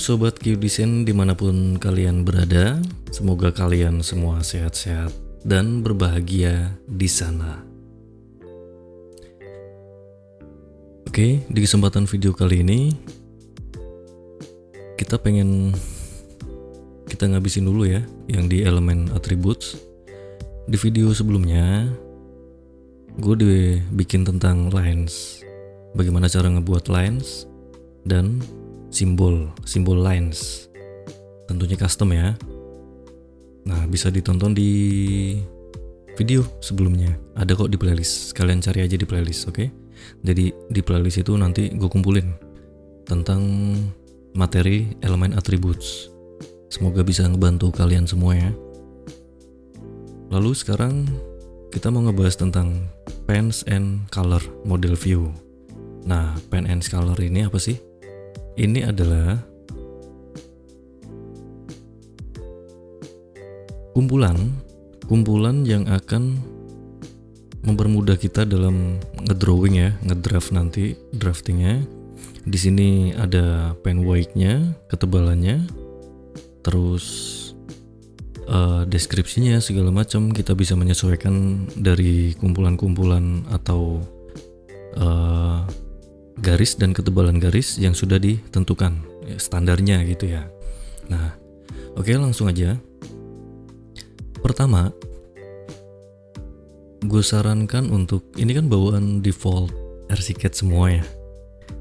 Sobat QDesign dimanapun kalian berada, semoga kalian semua sehat-sehat dan berbahagia di sana. Oke, di kesempatan video kali ini kita ngabisin dulu ya yang di elemen attributes. Di video sebelumnya gue bikin tentang lines, bagaimana cara ngebuat lines dan simbol lines, tentunya custom ya. Nah, bisa ditonton di video sebelumnya, ada kok di playlist, kalian cari aja di playlist. Oke, jadi di playlist itu nanti gue kumpulin tentang materi elemen attributes. Semoga bisa ngebantu kalian semua ya. Lalu sekarang kita mau ngebahas tentang pens and color model view. Nah, pen and color ini apa sih? Ini adalah kumpulan yang akan mempermudah kita dalam ngedrawing ya, ngedraft nanti draftingnya. Di sini ada pen weight-nya, ketebalannya, terus deskripsinya segala macam. Kita bisa menyesuaikan dari kumpulan-kumpulan atau garis dan ketebalan garis yang sudah ditentukan ya, standarnya gitu ya. Nah, oke, langsung aja. Pertama, gue sarankan untuk, ini kan bawaan default RCCAD semua ya.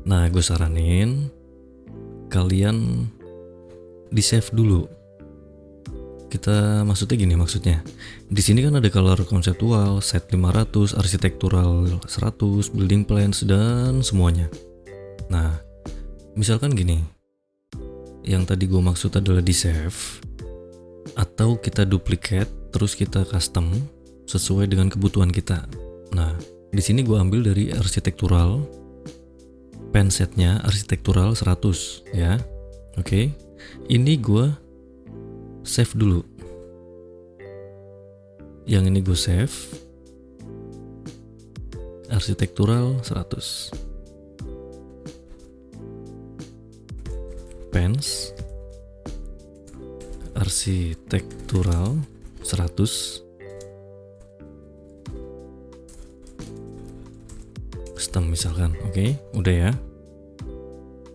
Nah, gue saranin kalian di save dulu. Maksudnya di sini kan ada color konseptual, set 500, arsitektural 100, building plans dan semuanya. Nah, misalkan gini, yang tadi gue maksud adalah di save atau kita duplicate terus kita custom sesuai dengan kebutuhan kita. Nah, di sini gue ambil dari arsitektural, pen setnya arsitektural 100 ya. Oke, ini gue save dulu. Yang ini gue save arsitektural 100. Pens arsitektural 100. Custom misalkan. Oke, udah ya.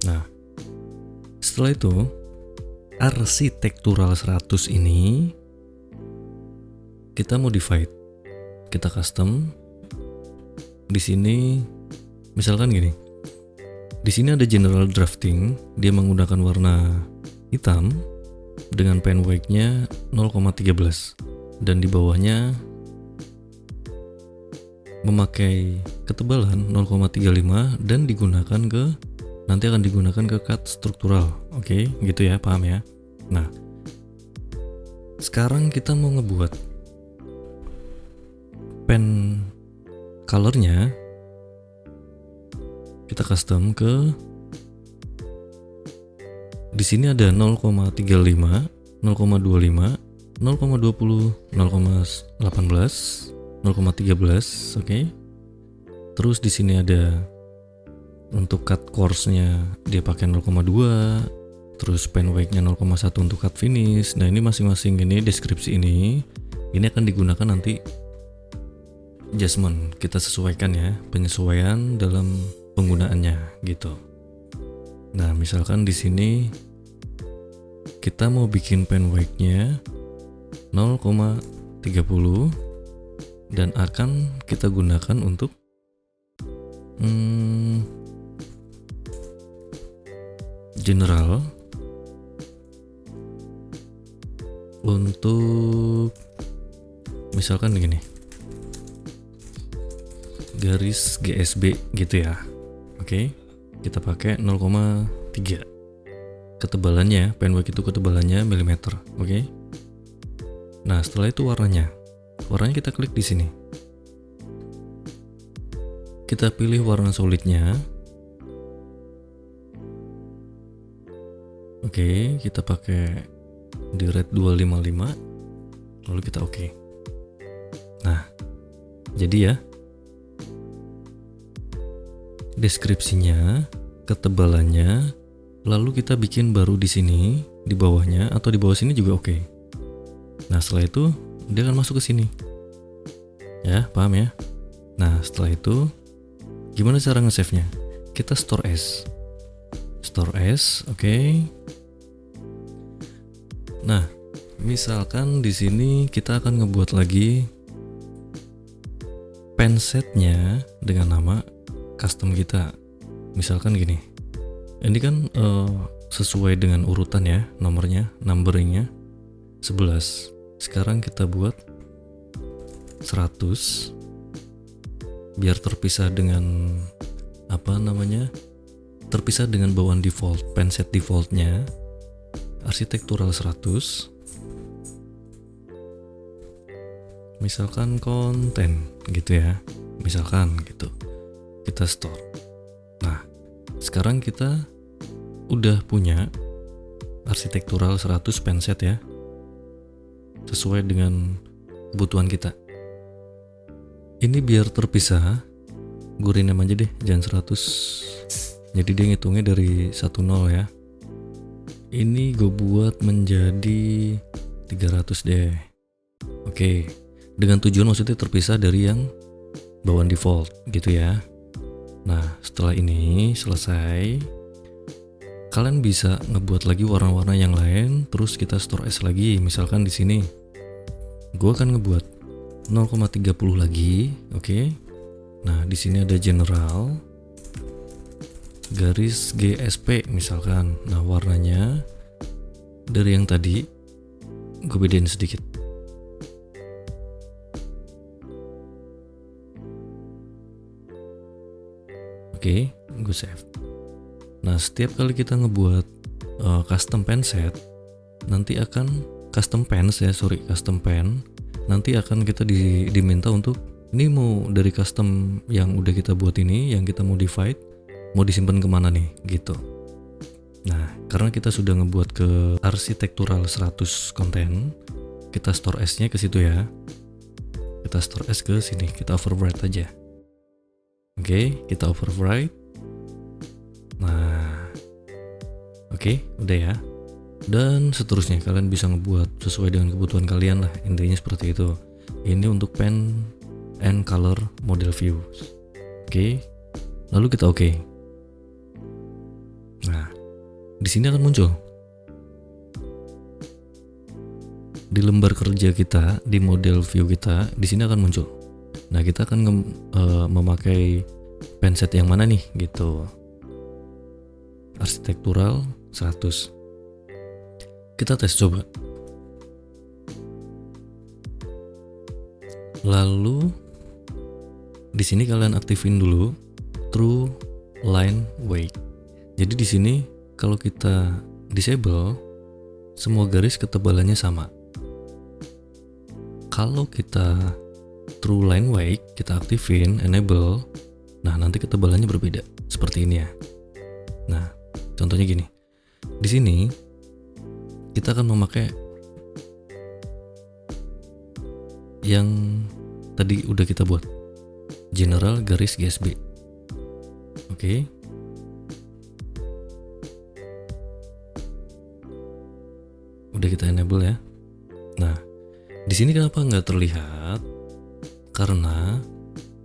Nah, setelah itu arsitektural 100 ini kita modified, kita custom. Di sini misalkan gini, di sini ada general drafting, dia menggunakan warna hitam dengan pen weight-nya 0,13 dan di bawahnya memakai ketebalan 0,35 dan nanti akan digunakan ke cut struktural. Oke, gitu ya, paham ya? Nah, sekarang kita mau ngebuat pen colornya, kita custom ke, di sini ada 0,35, 0,25, 0,20, 0,18, 0,13, oke. Terus di sini ada untuk cut course-nya dia pakai 0,2, terus pen weight-nya 0,1 untuk cut finish. Nah, ini masing-masing ini deskripsi ini akan digunakan nanti adjustment, kita sesuaikan ya, penyesuaian dalam penggunaannya gitu. Nah, misalkan di sini kita mau bikin pen weight-nya 0,30 dan akan kita gunakan untuk general, untuk misalkan gini, garis GSB gitu ya. Oke, kita pakai 0,3 ketebalannya, pen weight itu ketebalannya milimeter. Oke. Nah, setelah itu warnanya kita klik di sini, kita pilih warna solidnya. Oke, kita pakai di red 255, lalu kita oke. Nah, jadi ya, deskripsinya, ketebalannya, Lalu kita bikin baru di sini, di bawahnya atau di bawah sini juga oke. Nah, setelah itu dia akan masuk ke sini. Ya, paham ya? Nah, setelah itu gimana cara nge-save-nya? Kita store as. Store as, oke. Nah, misalkan di sini kita akan ngebuat lagi pensetnya dengan nama custom kita. Misalkan gini. Ini kan sesuai dengan urutan ya, nomornya, numberingnya 11. Sekarang kita buat 100 biar terpisah dengan terpisah dengan bawaan default, penset defaultnya arsitektural 100. Misalkan konten gitu ya, misalkan gitu, kita store. Nah, sekarang kita udah punya arsitektural 100 penset ya, sesuai dengan kebutuhan kita. Ini biar terpisah, gue rename aja deh, jangan 100. Jadi dia ngitungnya dari 10 ya. Ini gue buat menjadi 300 deh. Oke, dengan tujuan maksudnya terpisah dari yang bawaan default gitu ya. Nah, setelah ini selesai, kalian bisa ngebuat lagi warna-warna yang lain, terus kita store as lagi. Misalkan di sini, gue akan ngebuat 0,30 lagi, oke. Nah, di sini ada general, garis GSP misalkan. Nah, warnanya dari yang tadi gue bedain sedikit. Oke, gue save. Nah, setiap kali kita ngebuat custom pen set, nanti akan custom pen, nanti akan kita diminta untuk ini mau dari custom yang udah kita buat ini, yang kita modified, mau disimpan kemana nih, gitu. Nah, karena kita sudah ngebuat ke arsitektural 100 konten, kita store as-nya ke situ ya. Kita store as ke sini, kita overwrite aja. Oke, kita overwrite. Nah, oke, udah ya. Dan seterusnya kalian bisa ngebuat sesuai dengan kebutuhan kalian lah. Intinya seperti itu. Ini untuk pen and color model view. Oke. Lalu kita oke. Nah, di sini akan muncul. Di lembar kerja kita, di model view kita, di sini akan muncul. Nah, kita akan memakai penset yang mana nih gitu. Arsitektural 100. Kita tes coba. Lalu di sini kalian aktifin dulu true line weight. Jadi di sini kalau kita disable, semua garis ketebalannya sama. Kalau kita true line weight, kita aktifin enable, nah nanti ketebalannya berbeda seperti ini ya. Nah, contohnya gini. Di sini kita akan memakai yang tadi udah kita buat, general garis GSB. Oke. Udah kita enable ya. Nah, di sini kenapa nggak terlihat? Karena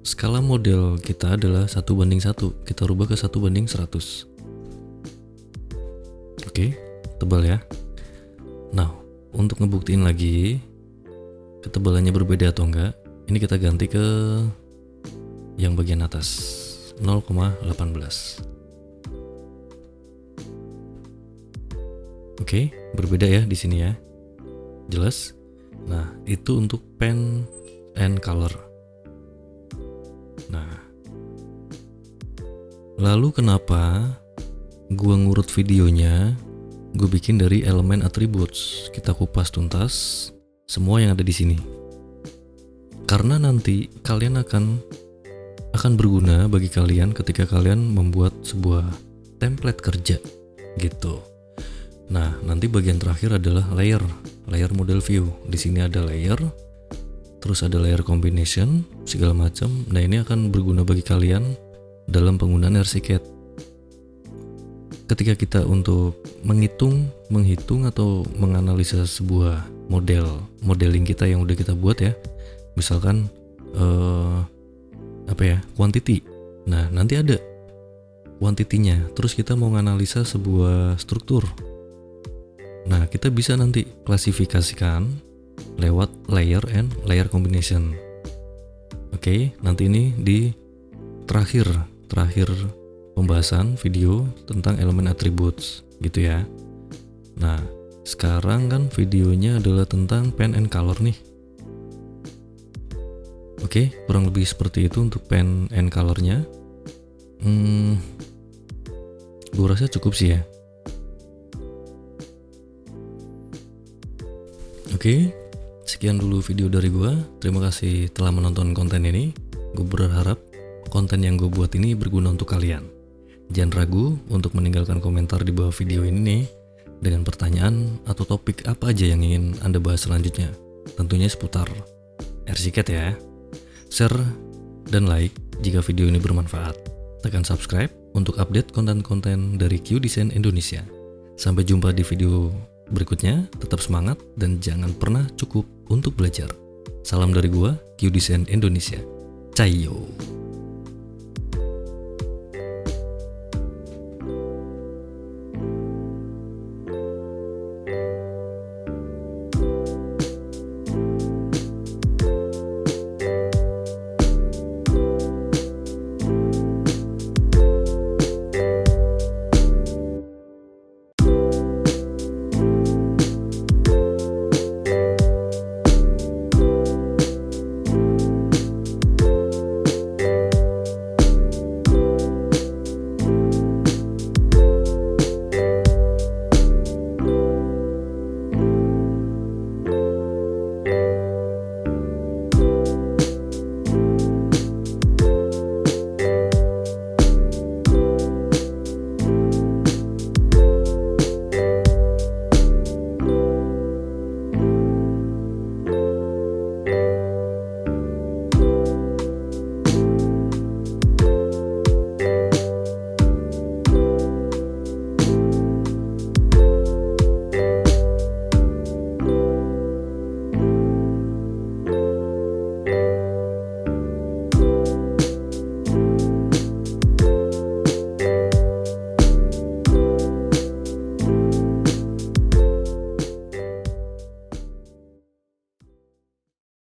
skala model kita adalah 1:1. Kita rubah ke 1:100. Oke, tebal ya. Nah, untuk ngebuktiin lagi ketebalannya berbeda atau enggak, ini kita ganti ke yang bagian atas 0,18. Oke, berbeda ya di sini ya. Jelas? Nah, itu untuk pen and color. Nah, lalu kenapa gua ngurut videonya, gue bikin dari elemen attributes. Kita kupas tuntas semua yang ada di sini. Karena nanti kalian akan berguna bagi kalian ketika kalian membuat sebuah template kerja gitu. Nah, nanti bagian terakhir adalah layer model view. Di sini ada layer, terus ada layer combination segala macam. Nah, ini akan berguna bagi kalian dalam penggunaan RCCAD. ketika kita untuk menghitung atau menganalisa sebuah modeling kita yang udah kita buat ya, misalkan quantity. Nah, nanti ada quantity-nya, terus kita mau menganalisa sebuah struktur. Nah, kita bisa nanti klasifikasikan lewat layer and layer combination. Oke, nanti ini di terakhir pembahasan video tentang elemen attributes gitu ya. Nah, sekarang kan videonya adalah tentang pen and color nih. Oke, kurang lebih seperti itu untuk pen and colornya. Gue rasa cukup sih ya. Oke, sekian dulu video dari gue. Terima kasih telah menonton konten ini. Gue berharap konten yang gue buat ini berguna untuk kalian. Jangan ragu untuk meninggalkan komentar di bawah video ini nih, dengan pertanyaan atau topik apa aja yang ingin Anda bahas selanjutnya. Tentunya seputar RCCAD ya. Share dan like jika video ini bermanfaat. Tekan subscribe untuk update konten-konten dari Q Design Indonesia. Sampai jumpa di video berikutnya. Tetap semangat dan jangan pernah cukup untuk belajar. Salam dari gua, Q Design Indonesia. Cayo.